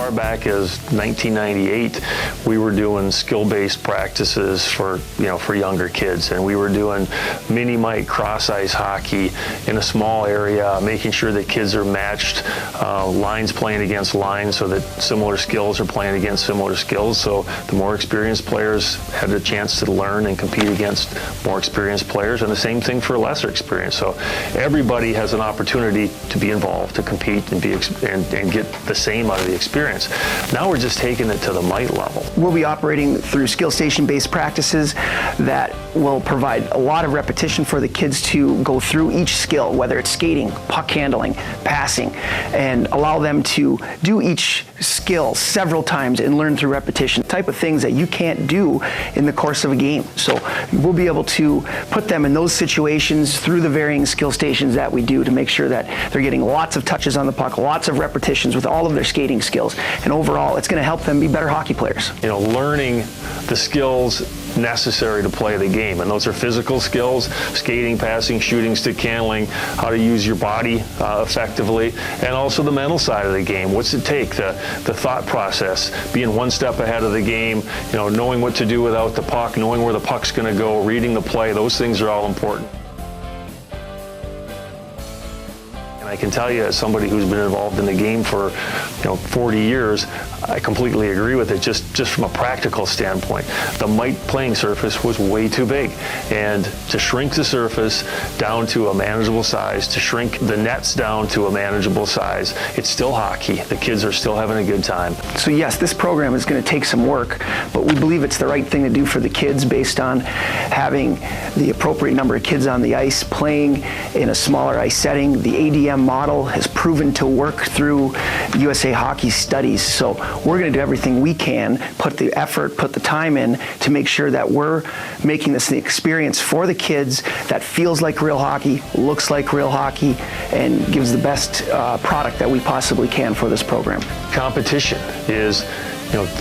far back as 1998, we were doing skill-based practices for younger kids, and we were doing mini mite cross ice hockey in a small area, making sure that kids are matched, lines playing against lines, so that similar skills are playing against similar skills. So the more experienced players had a chance to learn and compete against more experienced players, and the same thing for lesser experience. So everybody has an opportunity to be involved, to compete and get the same out of the experience. Now we're just taking it to the mite level. We'll be operating through skill station-based practices that will provide a lot of repetition for the kids to go through each skill, whether it's skating, puck handling, passing, and allow them to do each skill several times and learn through repetition, type of things that you can't do in the course of a game. So we'll be able to put them in those situations through the varying skill stations that we do to make sure that they're getting lots of touches on the puck, lots of repetitions with all of their skating skills. And overall, it's going to help them be better hockey players. Learning the skills necessary to play the game, and those are physical skills: skating, passing, shooting, stick handling, how to use your body effectively, and also the mental side of the game. What's it take? The thought process, being one step ahead of the game, knowing what to do without the puck, knowing where the puck's going to go, reading the play. Those things are all important. And I can tell you, as somebody who's been involved in the game for 40 years, I completely agree with it. Just from a practical standpoint, the mite playing surface was way too big, and to shrink the surface down to a manageable size, to shrink the nets down to a manageable size, it's still hockey. The kids are still having a good time. So yes, this program is going to take some work, but we believe it's the right thing to do for the kids based on having the appropriate number of kids on the ice, playing in a smaller ice setting. The ADM model has proven to work through USA Hockey studies. So we're going to do everything we can, put the effort, put the time in to make sure that we're making this an experience for the kids that feels like real hockey, looks like real hockey, and gives the best product that we possibly can for this program. Competition is,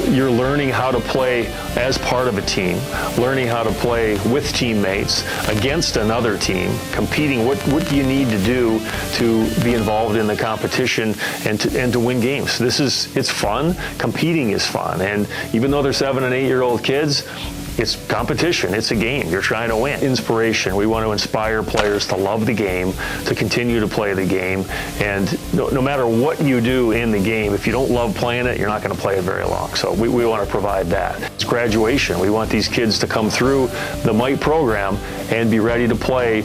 you're learning how to play as part of a team, learning how to play with teammates, against another team, competing. What do you need to do to be involved in the competition and to win games? It's fun. Competing is fun. And even though they're 7- and 8-year-old kids, it's competition. It's a game. You're trying to win. Inspiration. We want to inspire players to love the game, to continue to play the game. And no matter what you do in the game, if you don't love playing it, you're not going to play it very long. So we want to provide that. It's graduation. We want these kids to come through the Mite program and be ready to play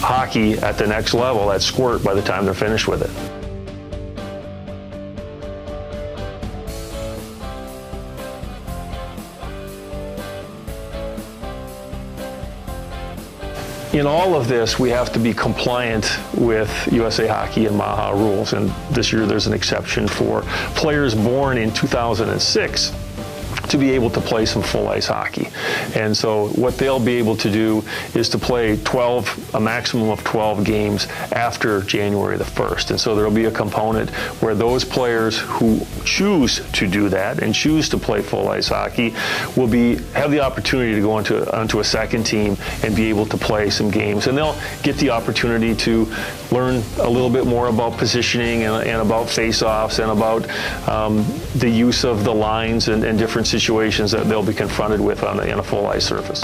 hockey at the next level, at Squirt, by the time they're finished with it. In all of this, we have to be compliant with USA Hockey and MAHA rules, and this year there's an exception for players born in 2006 to be able to play some full ice hockey. And so what they'll be able to do is to play a maximum of 12 games after January the 1st. And so there'll be a component where those players who choose to do that and choose to play full ice hockey will have the opportunity to go onto a second team and be able to play some games. And they'll get the opportunity to learn a little bit more about positioning and about face-offs and about the use of the lines and different situations that they'll be confronted with in a full ice surface.